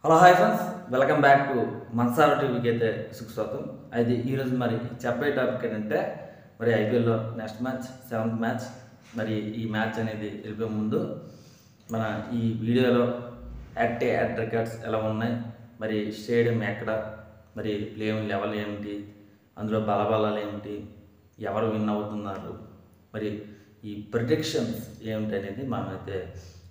Hello hi friends, welcome back to Mansara టీవీకి అయితే సుస్వాగతం. అయితే ఈరోజు మరి చెప్పే టాపిక్ ఏంటంటే మరి ఐపీఎల్లో నెక్స్ట్ మ్యాచ్ 7th మ్యాచ్. మరి ఈ మ్యాచ్ అనేది వెళ్ళిపోయే ముందు మన ఈ వీడియోలో యాడ్ రికార్డ్స్ ఎలా ఉన్నాయి, మరి స్టేడియం ఎక్కడ, మరి ప్లేయింగ్ లెవెల్ ఏమిటి, అందులో బలబలాలు ఏమిటి, ఎవరు విన్ అవుతున్నారు, మరి ఈ ప్రిడిక్షన్స్ ఏమిటి అనేది మనమైతే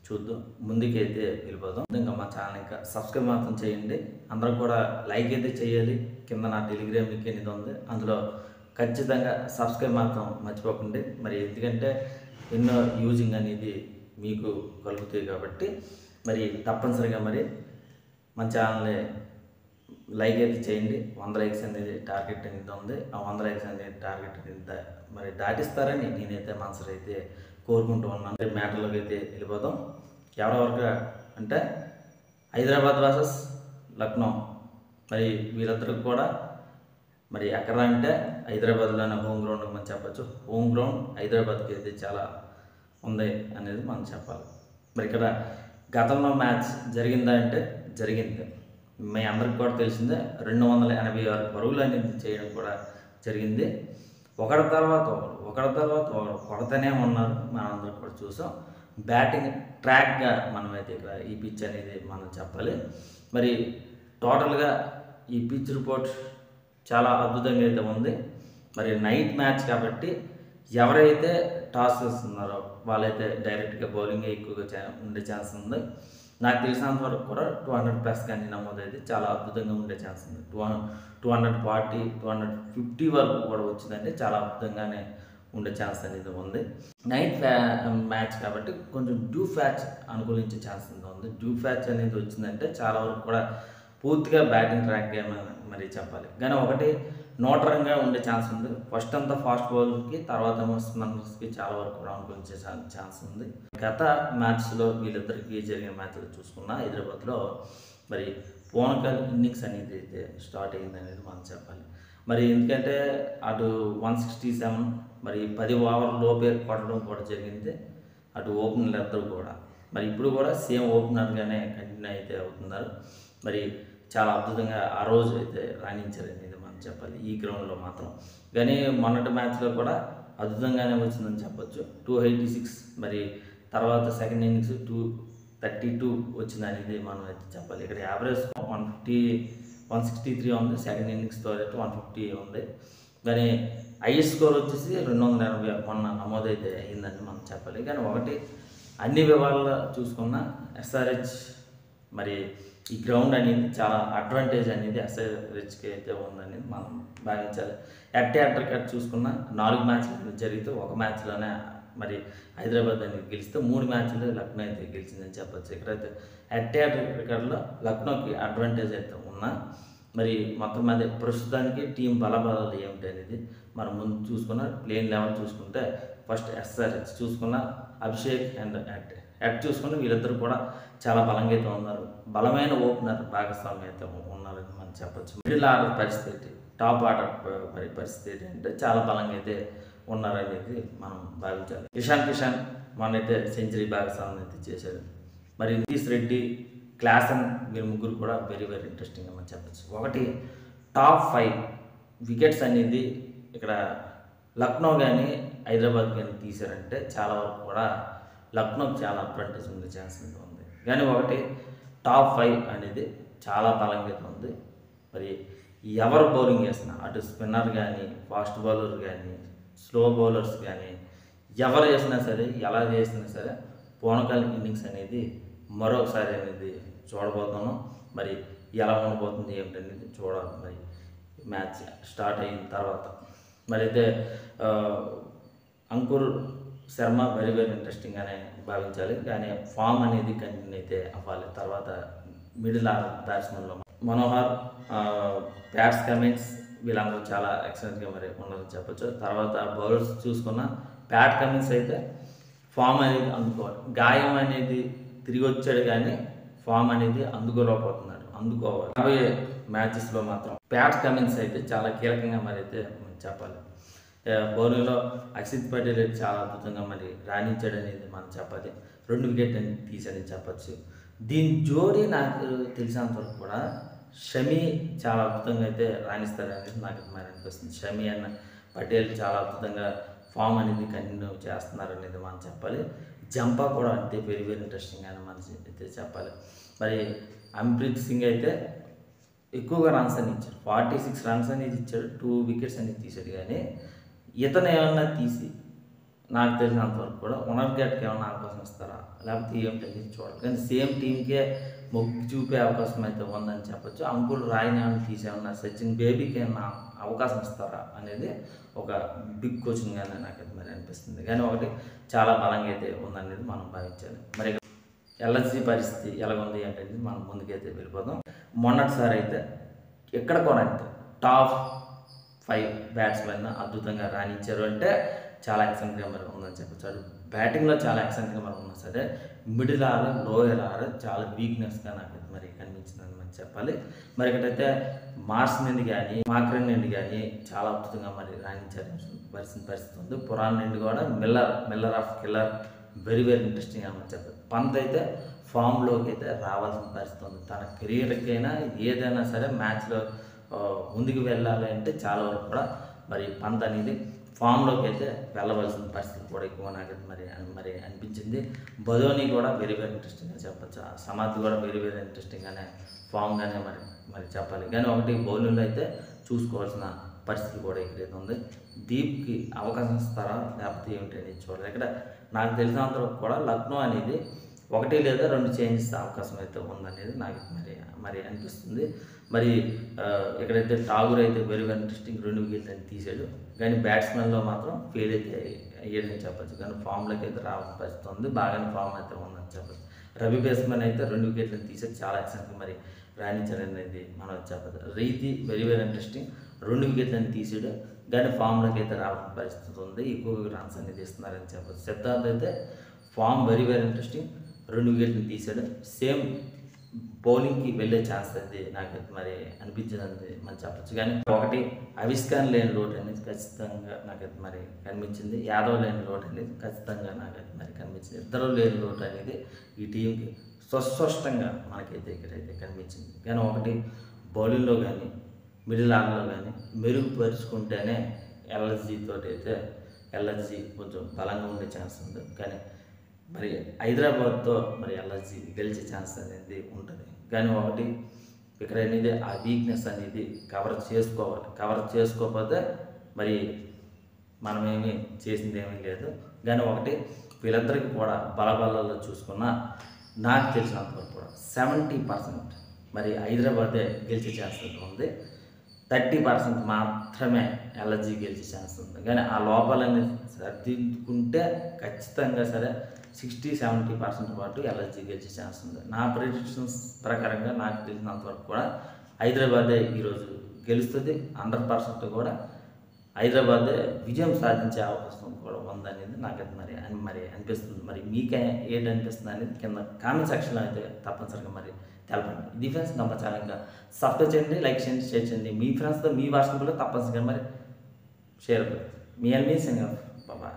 చూద్దాం. ముందుకైతే వెళ్ళిపోదాం. ఇంకా మా ఛానల్ ఇంకా సబ్స్క్రైబ్ మాత్రం చేయండి. అందరూ కూడా లైక్ అయితే చేయాలి. కింద నా టెలిగ్రామ్ లింక్ అనేది ఉంది, అందులో ఖచ్చితంగా సబ్స్క్రైబ్ మాత్రం మర్చిపోకండి. మరి ఎందుకంటే ఎన్నో యూజింగ్ అనేది మీకు కలుగుతాయి కాబట్టి మరి తప్పనిసరిగా మరి మన ఛానల్ని లైక్ అయితే చేయండి. 100 లైక్స్ అనేది టార్గెట్ అనేది ఉంది. ఆ 100 లైక్స్ అనేది టార్గెట్ అనేది మరి దాటిస్తారని నేనైతే మనసులో అయితే కోరుకుంటూ ఉన్నాను. మ్యాటర్లోకి అయితే వెళ్ళిపోతాం. ఎవరెవరికి అంటే హైదరాబాద్ వర్సెస్ లక్నో. మరి వీళ్ళిద్దరికి కూడా మరి ఎక్కడ అంటే హైదరాబాద్లోనే హోమ్ గ్రౌండ్ మనం చెప్పచ్చు. హోమ్ గ్రౌండ్ హైదరాబాద్కి అయితే చాలా ఉంది అనేది మనం చెప్పాలి. మరి ఇక్కడ గతంలో మ్యాచ్ జరిగిందా అంటే జరిగింది. మీ అందరికి కూడా తెలిసిందే. 286 పరుగులు అనేది చేయడం కూడా జరిగింది. ఒకటి తర్వాత ఒకరు కొడతనే ఉన్నారు. మనందరం కూడా చూసాం. బ్యాటింగ్ ట్రాక్గా మనమైతే ఇక్కడ ఈ పిచ్ అనేది మనం చెప్పాలి. మరి టోటల్గా ఈ పిచ్ రిపోర్ట్ చాలా అద్భుతంగా అయితే ఉంది. మరి నైట్ మ్యాచ్ కాబట్టి ఎవరైతే టాస్ చేస్తున్నారో వాళ్ళైతే డైరెక్ట్గా బౌలింగ్ ఎక్కువగా ఉండే ఛాన్స్ ఉంది. నాకు తెలిసినంత వరకు కూడా 200+ కానీ నమోదైతే చాలా అద్భుతంగా ఉండే ఛాన్స్ ఉంది. 240, 250 వరకు కూడా వచ్చిందంటే చాలా అద్భుతంగానే ఉండే ఛాన్స్ అనేది ఉంది. నైట్ మ్యాచ్ కాబట్టి కొంచెం డ్యూ ఫ్యాచ్ అనుకూలించే ఛాన్స్ ఉంది. డ్యూ ఫ్యాచ్ అనేది వచ్చిందంటే చాలా వరకు కూడా పూర్తిగా బ్యాటింగ్ ట్రాక్గా మరి చెప్పాలి. కానీ ఒకటి నోటరంగా ఉండే ఛాన్స్ ఉంది. ఫస్ట్ అంతా ఫాస్ట్ బౌలర్కి, తర్వాత స్పిన్నర్స్కి చాలా వరకు కూడా అనుకూలించే ఛాన్స్ ఉంది. గత మ్యాచ్లో వీళ్ళిద్దరికి జరిగిన మ్యాచ్లో చూసుకున్న హైదరాబాద్లో మరి పోనకల్ ఇన్నింగ్స్ అనేది అయితే స్టార్ట్ అయింది అనేది మనం చెప్పాలి. మరి ఎందుకంటే అటు 167 మరి 10 ఓవర్ లోపే కొట్టడం కూడా జరిగింది. అటు ఓపెనర్లు ఇద్దరు కూడా మరి ఇప్పుడు కూడా సేమ్ ఓపెనర్గానే కంటిన్యూ అయితే అవుతున్నారు. మరి చాలా అద్భుతంగా ఆ రోజు అయితే రాణించారు అనేది మనం చెప్పాలి ఈ గ్రౌండ్లో మాత్రం. కానీ మొన్నటి మ్యాచ్లో కూడా అద్భుతంగానే వచ్చిందని చెప్పొచ్చు. 286 మరి తర్వాత సెకండ్ ఇన్నింగ్స్ 232 వచ్చింది అనేది మనం అయితే చెప్పాలి. ఇక్కడ యావరేజ్ 163 ఉంది. సెకండ్ ఇన్నింగ్స్తో అయితే 150 ఉంది. కానీ హైయెస్ట్ స్కోర్ వచ్చేసి 280 మొన్న నమోదైతే అయిందని మనం చెప్పాలి. కానీ ఒకటి అన్ని విభాగాల్లో చూసుకున్న SRH మరి ఈ గ్రౌండ్ అనేది చాలా అడ్వాంటేజ్ అనేది SRHకి అయితే ఉందనేది మనం భావించాలి. యాడ్ రికార్డ్ చూసుకున్న 4 మ్యాచ్లు జరిగితే ఒక మ్యాచ్లోనే మరి హైదరాబాద్ అనేది గెలిస్తే 3 మ్యాచ్లు లక్నో అయితే గెలిచిందని చెప్పచ్చు. ఇక్కడైతే యాడ్ రికార్డులో లక్నోకి అడ్వాంటేజ్ అయితే ఉన్నా మరి మొత్తం మీద ప్రస్తుతానికి టీం బలబలాలు ఏమిటి అనేది మనం ముందు చూసుకున్న ప్లేయింగ్ లెవెల్ చూసుకుంటే ఫస్ట్ SRH చూసుకున్న అభిషేక్ అండ్ యాడ్ చూసుకుని వీళ్ళిద్దరు కూడా చాలా బలంగా అయితే ఉన్నారు. బలమైన ఓపెనర్ భాగస్వామి అయితే ఉన్నారని మనం చెప్పచ్చు. మిడిల్ ఆర్డర్ పరిస్థితి, టాప్ ఆర్డర్ పరిస్థితి అంటే చాలా బలంగా అయితే ఉన్నారనేది మనం భావించాలి. ఇషాన్ కిషన్ మనైతే సెంచరీ భాగస్వామ్యం అయితే చేశారు. మరి నితీష్ రెడ్డి, క్లాసన్ వీరు ముగ్గురు కూడా వెరీ ఇంట్రెస్టింగ్ అని చెప్పచ్చు. ఒకటి టాప్ 5 వికెట్స్ అనేది ఇక్కడ లక్నో కానీ హైదరాబాద్ కానీ తీశారంటే చాలా వరకు కూడా లక్నోకి చాలా అడ్వాంటేజ్ ఉండే ఛాన్స్ ఉంది. కానీ ఒకటి టాప్ 5 అనేది చాలా బలంగా ఉంది. మరి ఎవరు బౌలింగ్ చేసినా అటు స్పిన్నర్ కానీ, ఫాస్ట్ బౌలర్ కానీ, స్లో బౌలర్స్ కానీ ఎవరు చేసినా సరే, ఎలా చేసినా సరే పోనకల్ ఇన్నింగ్స్ అనేది మరొకసారి అనేది చూడబోతున్నాం. మరి ఎలా ఉండబోతుంది ఏమిటనేది చూడాలి మరి మ్యాచ్ స్టార్ట్ అయిన తర్వాత. మరి అయితే అంకుర్ శర్మ వెరీ ఇంట్రెస్టింగ్ అనే భావించాలి. కానీ ఫామ్ అనేది కంటిన్యూ అయితే అవ్వాలి. తర్వాత మిడిల్ ఆర్డర్ బ్యాట్స్మెన్లో మనోహర్, ప్యాట్స్ కమిన్స్ వీళ్ళందరూ చాలా ఎక్సలెంట్గా మరి ఉన్నారని చెప్పచ్చు. తర్వాత బౌలర్స్ చూసుకున్న ప్యాట్ కమిన్స్ అయితే ఫామ్ అనేది అందుకోవాలి. గాయం అనేది తిరిగి వచ్చాడు కానీ ఫామ్ అనేది అందుకోలేకపోతున్నాడు, అందుకోవాలి. రాబోయే మ్యాచెస్లో మాత్రం ప్యాట్ కమిన్స్ అయితే చాలా కీలకంగా మరి అయితే చెప్పాలి. బౌలింగ్లో అక్షిత్ పటేల్ చాలా అద్భుతంగా మరి రాణించాడు అనేది మనం చెప్పాలి. 2 వికెట్ అని తీసాడని చెప్పచ్చు. దీని జోడీ నాకు తెలిసినంత వరకు కూడా షమి చాలా అద్భుతంగా అయితే రాణిస్తారనేది నాకు మరి అనిపిస్తుంది. షమి అన్న పటేల్ చాలా అద్భుతంగా ఫామ్ అనేది కంటిన్యూ చేస్తున్నారనేది మనం చెప్పాలి. జంపా కూడా అంతే వెరీ వెరీ ఇంట్రెస్టింగ్ అని మనం అయితే చెప్పాలి. మరి అమ్ప్రీత్ సింగ్ అయితే ఎక్కువగా రన్స్ అని ఇచ్చాడు, 46 రన్స్ అనేది ఇచ్చాడు, 2 వికెట్స్ అనేది తీసాడు. కానీ ఇతను ఏమన్నా తీసి నాకు తెలిసినంత వరకు కూడా ఉనర్గట్కి ఏమన్నా అవకాశం ఇస్తారా లేకపోతే ఏమిటనేది చూడాలి. కానీ సేమ్ టీంకే మొగ్గు చూపే అవకాశం అయితే ఉందని చెప్పొచ్చు. అంకుల్ రాయ్ని ఏమైనా తీసేమన్నా సచిన్ బేబీకి ఏమన్నా అవకాశం ఇస్తారా అనేది ఒక బిగ్ క్వశ్చన్గానే నాకైతే మరి అనిపిస్తుంది. కానీ ఒకటి చాలా బలంగా అయితే ఉందనేది మనం భావించాలి. మరి ఎల్ఎస్జీ పరిస్థితి ఎలాగుంది అంటే మనం ముందుకైతే వెళ్ళిపోదాం. మొన్నటిసారి అయితే ఎక్కడ కూడా అయితే టాప్ 5 బ్యాట్స్మెన్ అద్భుతంగా రాణించారు అంటే చాలా ఎక్సలెంట్గా మరి ఉందని చెప్పచ్చు. బ్యాటింగ్లో చాలా ఎక్సలెంట్గా మరి ఉన్నా సరే మిడిల్ ఆర్డర్ లోయర్ ఆర్డర్ చాలా వీక్నెస్గా నాకు మరి కనిపించిందని మనం చెప్పాలి. మరి ఇక్కడైతే మార్స్ నుండి కానీ మాక్రన్ నుండి కానీ చాలా అద్భుతంగా మరి రాణించారు పరిస్థితి ఉంది. పురాణ్ నుండి కూడా Miller of killer very very interesting అని మనం చెప్పాలి. పంత్ అయితే ఫామ్లోకి అయితే రావాల్సిన పరిస్థితి ఉంది. తన కెరీర్కైనా ఏదైనా సరే మ్యాచ్లో ముందుకు వెళ్ళాలి అంటే చాలా వరకు కూడా మరి పంత్ అనేది ఫామ్లోకి అయితే వెళ్ళవలసిన పరిస్థితి కూడా ఎక్కువ నాకైతే మరి అనిపించింది. బధోని కూడా వెరీ వెరీ ఇంట్రెస్టింగ్గా చెప్పచ్చు. సమాధి కూడా వెరీ వెరీ ఇంట్రెస్టింగ్గానే ఫామ్గానే మరి చెప్పాలి. కానీ ఒకటి బౌలింగ్లో అయితే చూసుకోవాల్సిన పరిస్థితి కూడా ఇక్కడైతే ఉంది. దీప్కి అవకాశం ఇస్తారా లేకపోతే ఏమిటి అనేది చూడాలి. ఇక్కడ నాకు తెలిసినంత వరకు కూడా లక్నో అనేది 1 లేదా 2 చేంజెస్ అవకాశం అయితే ఉందనేది నాకు మరి అనిపిస్తుంది. మరి ఇక్కడైతే ఠాగూర్ అయితే వెరీ వెరీ ఇంట్రెస్టింగ్ 2 వికెట్లు అని తీసాడు. కానీ బ్యాట్స్మెన్లో మాత్రం ఫెయిల్ అయితే అయ్యాడని చెప్పచ్చు. కానీ ఫామ్లోకి అయితే రావాల్సిన పరిస్థితి ఉంది. బాగానే ఫామ్ అయితే ఉందని చెప్పచ్చు. రవి బేస్మెన్ అయితే 2 వికెట్లను తీసాడు, చాలా ఎక్సలెంట్గా మరి రాణించాడనేది మనం చెప్పచ్చు. రీతి వెరీ వెరీ ఇంట్రెస్టింగ్ 2 వికెట్లను తీసాడు, కానీ ఫామ్లోకి అయితే రావాల్సిన పరిస్థితి ఉంది. ఎక్కువగా రన్స్ అనేది ఇస్తున్నారని చెప్పచ్చు. సిద్ధార్థ్ అయితే ఫామ్ వెరీ వెరీ ఇంట్రెస్టింగ్ 2 వికెట్లు తీసాడు. సేమ్ బౌలింగ్కి వెళ్ళే ఛాన్స్ అనేది నాకైతే మరి అనిపించింది మనం చెప్పచ్చు. కానీ ఒకటి ఆవిష్కారం లేని లోటు అనేది ఖచ్చితంగా నాకైతే మరి కనిపించింది. యాదవ్ లేని లోటు అనేది ఖచ్చితంగా నాకైతే మరి కనిపించింది. ఇద్దరు లేని లోటు అనేది ఈ టీంకి స్పష్టంగా మనకైతే ఇక్కడైతే కనిపించింది. కానీ ఒకటి బౌలింగ్లో కానీ మిడిల్ ఆర్డర్లో కానీ మెరుగుపరుచుకుంటేనే ఎల్ఎస్జీ కొంచెం బలంగా ఉండే ఛాన్స్ ఉంది. కానీ మరి హైదరాబాద్తో మరి ఎల్ఎస్జీ గెలిచే ఛాన్స్ అనేది ఉంటుంది. కానీ ఒకటి ఇక్కడ అనేది ఆ వీక్నెస్ అనేది కవర్ చేసుకోకపోతే మరి మనమేమి చేసింది ఏమీ లేదు. కానీ ఒకటి వీళ్ళందరికీ కూడా బలబలలో చూసుకున్నా నాకు తెలిసినంతవరకు కూడా 70% మరి హైదరాబాదే గెలిచే ఛాన్స్ ఉంది. 30% మాత్రమే ఎల్ఎస్జీ గెలిచే ఛాన్స్ ఉంది. కానీ ఆ లోపాలని సర్దిద్దుకుంటే ఖచ్చితంగా సరే 60-70% పాటు ఎల్ఎస్జీ గెలిచే ఛాన్స్ ఉంది. నా ప్రెడిక్షన్స్ ప్రకారంగా నాకు తెలిసినంతవరకు కూడా హైదరాబాదే ఈరోజు గెలుస్తుంది. 100% కూడా హైదరాబాదే విజయం సాధించే అవకాశం కూడా ఉందనేది నాకైతే మరి అనిపిస్తుంది. మరి మీకే ఏంటి అనిపిస్తుంది అనేది కింద కామెంట్ సెక్షన్లో అయితే తప్పనిసరిగా మరి తెలపండి. ఇది ఫ్రెండ్స్ ನಮ್ಮ ఛానల్ ఇంకా సబ్స్క్రైబ్ చేయండి, లైక్ చేయండి, షేర్ చేయండి. మీ ఫ్రెండ్స్తో మీ వాట్సాప్లో తప్పనిసరిగా మరి షేర్ మీ సింగ్ బాబా.